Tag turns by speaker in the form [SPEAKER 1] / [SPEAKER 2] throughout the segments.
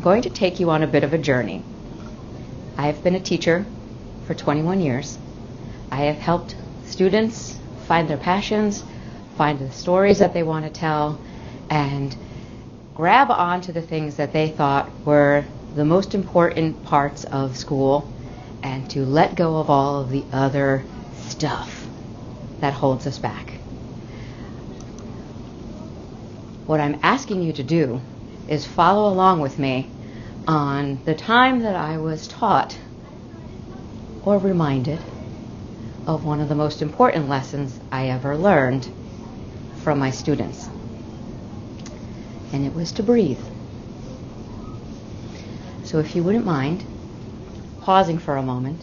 [SPEAKER 1] going to take you on a bit of a journey. I have been a teacher for 21 years. I have helped students find their passions, find the stories that they want to tell, and grab onto the things that they thought were the most important parts of school, and to let go of all of the other stuff that holds us back. What I'm asking you to do is follow along with me on the time that I was taught or reminded of one of the most important lessons I ever learned from my students. And it was to breathe. So if you wouldn't mind pausing for a moment,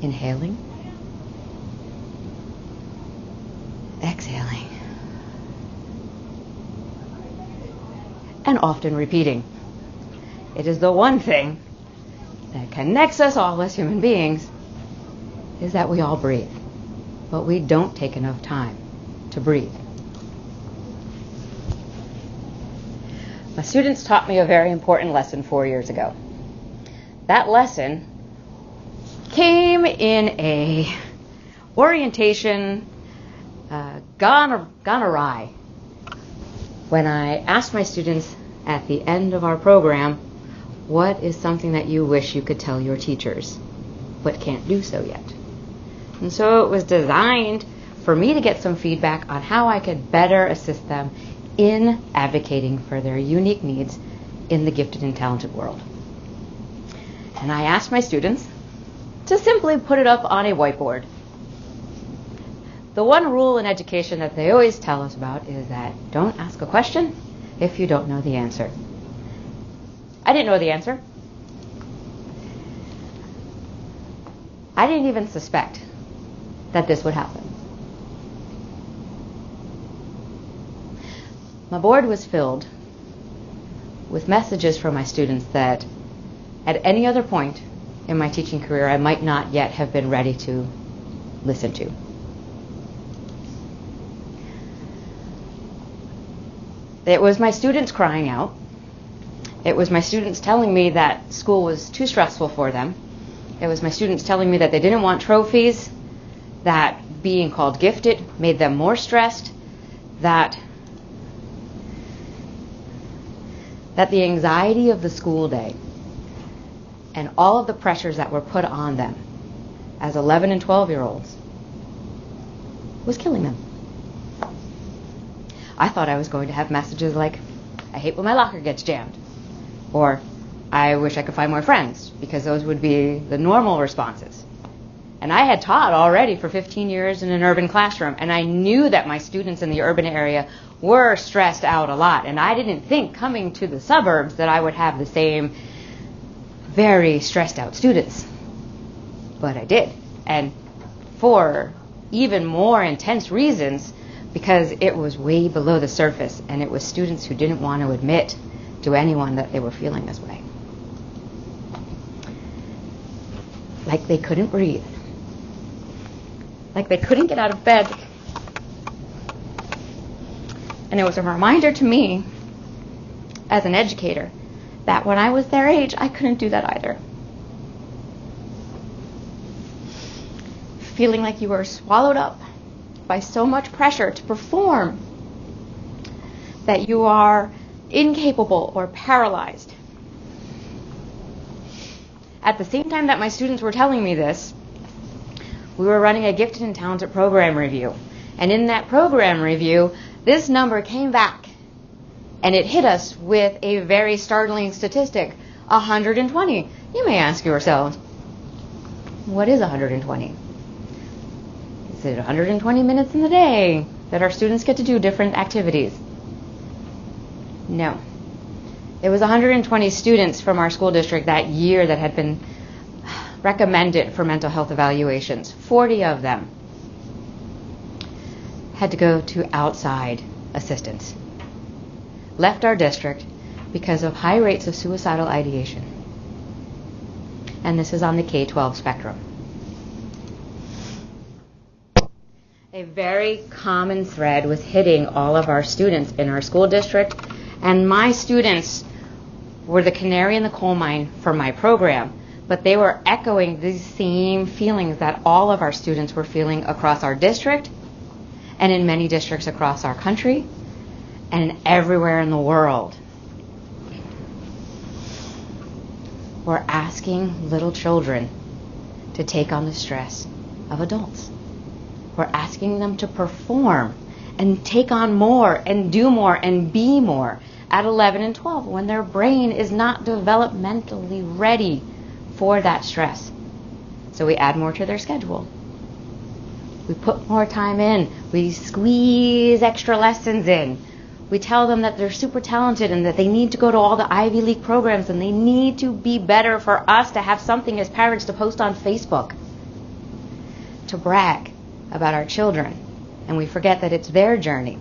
[SPEAKER 1] inhaling, exhaling, and often repeating. It is the one thing that connects us all as human beings, is that we all breathe, but we don't take enough time to breathe. My students taught me a very important lesson 4 years ago. That lesson came in a orientation gone awry when I asked my students at the end of our program, what is something that you wish you could tell your teachers, but can't do so yet? And so it was designed for me to get some feedback on how I could better assist them in advocating for their unique needs in the gifted and talented world. And I asked my students to simply put it up on a whiteboard. The one rule in education that they always tell us about is that don't ask a question if you don't know the answer. I didn't know the answer. I didn't even suspect that this would happen. My board was filled with messages from my students that at any other point in my teaching career I might not yet have been ready to listen to. It was my students crying out. It was my students telling me that school was too stressful for them. It was my students telling me that they didn't want trophies, that being called gifted made them more stressed, that the anxiety of the school day and all of the pressures that were put on them as 11 and 12-year-olds was killing them. I thought I was going to have messages like, I hate when my locker gets jammed, or I wish I could find more friends, because those would be the normal responses. And I had taught already for 15 years in an urban classroom, and I knew that my students in the urban area were stressed out a lot, and I didn't think coming to the suburbs that I would have the same very stressed out students. But I did, and for even more intense reasons, because it was way below the surface, and it was students who didn't want to admit to anyone that they were feeling this way. Like they couldn't breathe. Like they couldn't get out of bed. And it was a reminder to me, as an educator, that when I was their age, I couldn't do that either. Feeling like you were swallowed up by so much pressure to perform that you are incapable or paralyzed. At the same time that my students were telling me this, we were running a gifted and talented program review. And in that program review, this number came back and it hit us with a very startling statistic, 120. You may ask yourselves, what is 120? Is it 120 minutes in the day that our students get to do different activities? No. It was 120 students from our school district that year that had been recommended for mental health evaluations. 40 of them had to go to outside assistance. Left our district because of high rates of suicidal ideation. And this is on the K-12 spectrum. A very common thread was hitting all of our students in our school district, and my students were the canary in the coal mine for my program, but they were echoing these same feelings that all of our students were feeling across our district and in many districts across our country and everywhere in the world. We're asking little children to take on the stress of adults. We're asking them to perform and take on more and do more and be more at 11 and 12 when their brain is not developmentally ready for that stress. So we add more to their schedule. We put more time in. We squeeze extra lessons in. We tell them that they're super talented and that they need to go to all the Ivy League programs and they need to be better for us to have something as parents to post on Facebook, to brag about our children. And we forget that it's their journey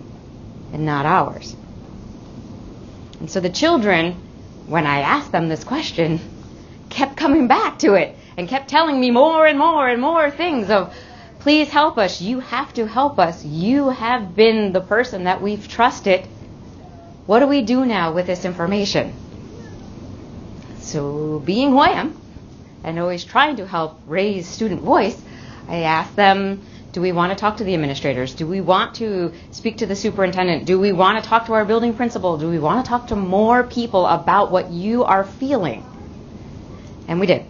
[SPEAKER 1] and not ours. And so the children, when I asked them this question, kept coming back to it and kept telling me more and more and more things of, please help us. You have to help us. You have been the person that we've trusted. What do we do now with this information? So being who I am and always trying to help raise student voice, I asked them, do we want to talk to the administrators? Do we want to speak to the superintendent? Do we want to talk to our building principal? Do we want to talk to more people about what you are feeling? And we did.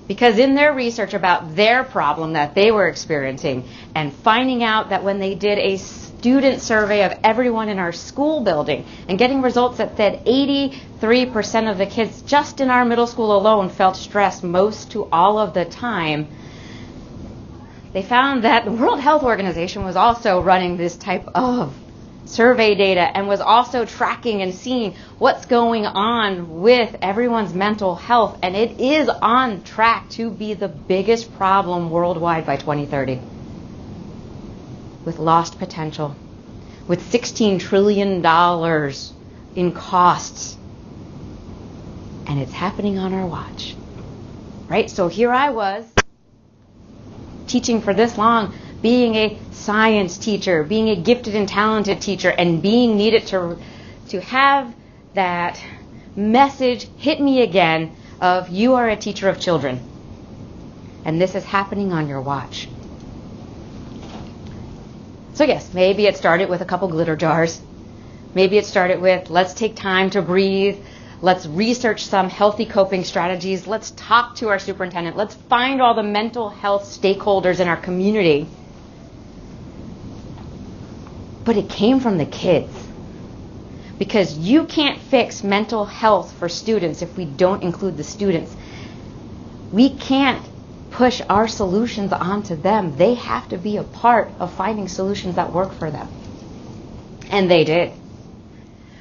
[SPEAKER 1] Because in their research about their problem that they were experiencing and finding out that when they did a student survey of everyone in our school building and getting results that said 83% of the kids just in our middle school alone felt stressed most to all of the time, they found that the World Health Organization was also running this type of survey data and was also tracking and seeing what's going on with everyone's mental health, and it is on track to be the biggest problem worldwide by 2030, with lost potential, with $16 trillion in costs, and it's happening on our watch, right? So here I was teaching for this long, being a science teacher, being a gifted and talented teacher, and being needed to have that message hit me again of, you are a teacher of children, and this is happening on your watch. So yes, maybe it started with a couple glitter jars. Maybe it started with, let's take time to breathe. Let's research some healthy coping strategies. Let's talk to our superintendent. Let's find all the mental health stakeholders in our community. But it came from the kids. Because you can't fix mental health for students if we don't include the students. We can't push our solutions onto them. They have to be a part of finding solutions that work for them. And they did.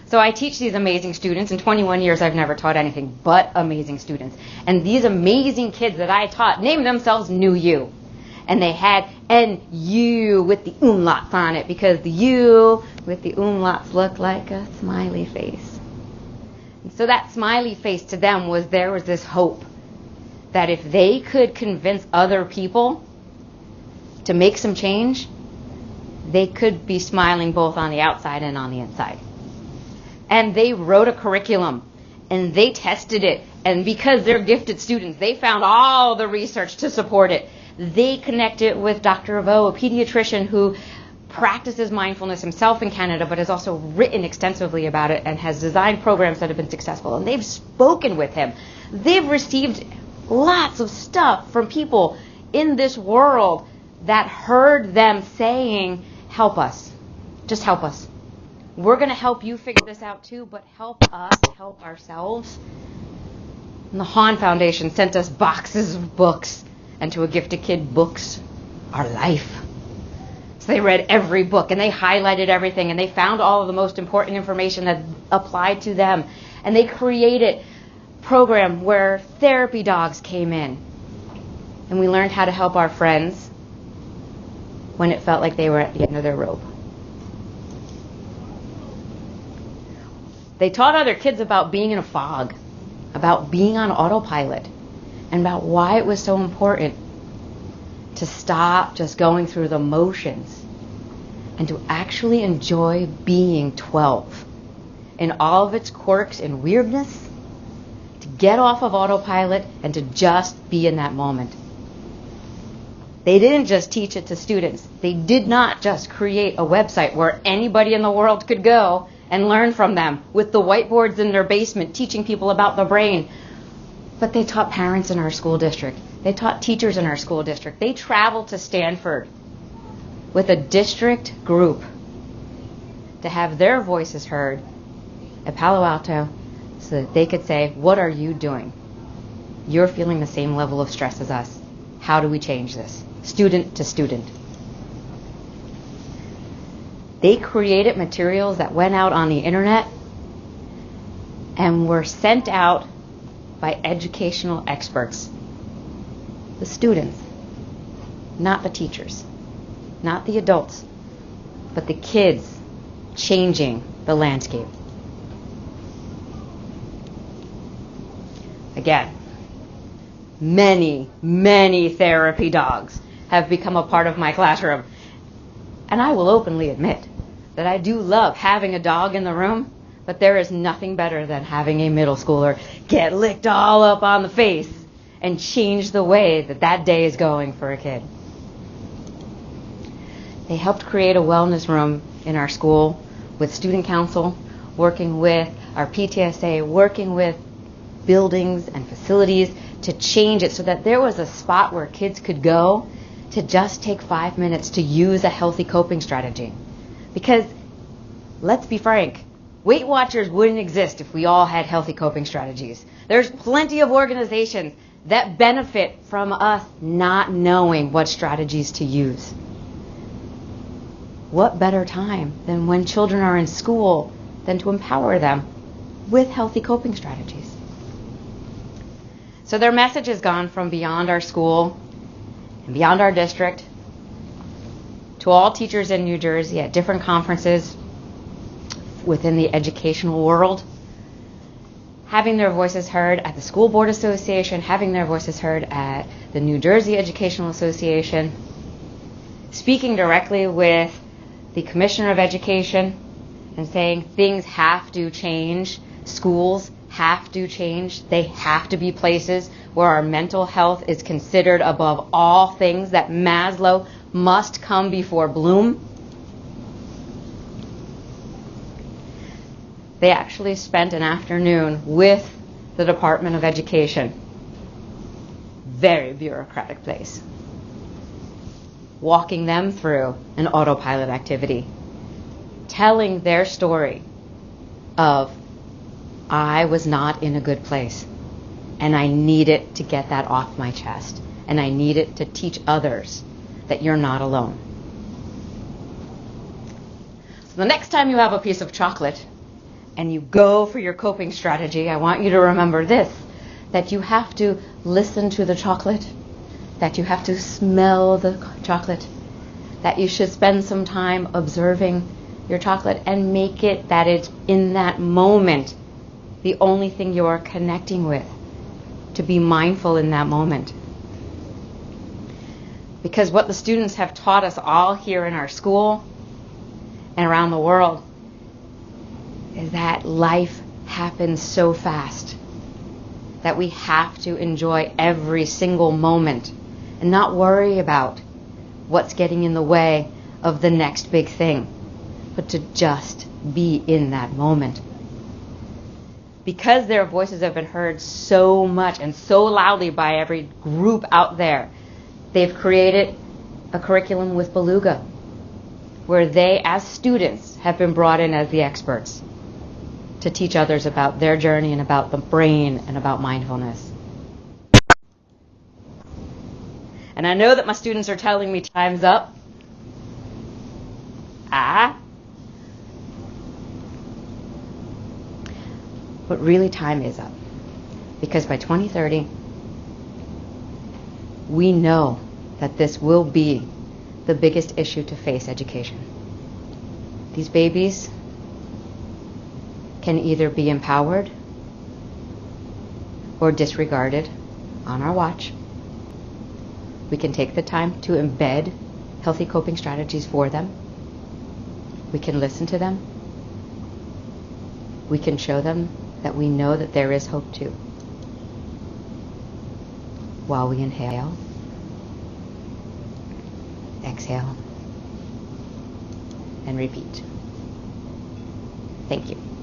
[SPEAKER 1] So I teach these amazing students. In 21 years, I've never taught anything but amazing students. And these amazing kids that I taught named themselves New You. And they had NU with the umlauts on it because the U with the umlauts looked like a smiley face. And so that smiley face to them was, there was this hope that if they could convince other people to make some change, they could be smiling both on the outside and on the inside. And they wrote a curriculum, and they tested it. And because they're gifted students, they found all the research to support it. They connected with Dr. Avo, a pediatrician who practices mindfulness himself in Canada, but has also written extensively about it and has designed programs that have been successful. And they've spoken with him. They've received lots of stuff from people in this world that heard them saying, help us. Just help us. We're going to help you figure this out too, but help us help ourselves. And the Hahn Foundation sent us boxes of books, and to a gifted kid, books are life. So they read every book, and they highlighted everything, and they found all of the most important information that applied to them. And they created a program where therapy dogs came in, and we learned how to help our friends when it felt like they were at the end of their rope. They taught other kids about being in a fog, about being on autopilot, and about why it was so important to stop just going through the motions and to actually enjoy being 12 in all of its quirks and weirdness, to get off of autopilot and to just be in that moment. They didn't just teach it to students. They did not just create a website where anybody in the world could go and learn from them with the whiteboards in their basement teaching people about the brain. But they taught parents in our school district. They taught teachers in our school district. They traveled to Stanford with a district group to have their voices heard at Palo Alto so that they could say, what are you doing? You're feeling the same level of stress as us. How do we change this? Student to student. They created materials that went out on the internet and were sent out by educational experts. The students, not the teachers, not the adults, but the kids changing the landscape. Again, many, many therapy dogs have become a part of my classroom. And I will openly admit that I do love having a dog in the room, but there is nothing better than having a middle schooler get licked all up on the face and change the way that that day is going for a kid. They helped create a wellness room in our school with student council, working with our PTSA, working with buildings and facilities to change it so that there was a spot where kids could go to just take 5 minutes to use a healthy coping strategy. Because, let's be frank, Weight Watchers wouldn't exist if we all had healthy coping strategies. There's plenty of organizations that benefit from us not knowing what strategies to use. What better time than when children are in school than to empower them with healthy coping strategies? So their message has gone from beyond our school and beyond our district to all teachers in New Jersey at different conferences within the educational world, having their voices heard at the School Board Association, having their voices heard at the New Jersey Educational Association, speaking directly with the Commissioner of Education and saying things have to change, schools have to change, they have to be places where our mental health is considered above all things, that Maslow must come before Bloom. They actually spent an afternoon with the Department of Education. Very bureaucratic place. Walking them through an autopilot activity. Telling their story of, I was not in a good place. And I needed to get that off my chest. And I needed to teach others that you're not alone. So the next time you have a piece of chocolate and you go for your coping strategy, I want you to remember this, that you have to listen to the chocolate, that you have to smell the chocolate, that you should spend some time observing your chocolate and make it that it's in that moment the only thing you are connecting with, to be mindful in that moment. Because what the students have taught us all here in our school and around the world is that life happens so fast that we have to enjoy every single moment and not worry about what's getting in the way of the next big thing, but to just be in that moment. Because their voices have been heard so much and so loudly by every group out there, they've created a curriculum with Beluga, where they, as students, have been brought in as the experts to teach others about their journey and about the brain and about mindfulness. And I know that my students are telling me time's up. But really time is up. Because by 2030, we know that this will be the biggest issue to face education. These babies can either be empowered or disregarded on our watch. We can take the time to embed healthy coping strategies for them. We can listen to them. we can show them that we know that there is hope too. While we inhale, exhale, and repeat. Thank you.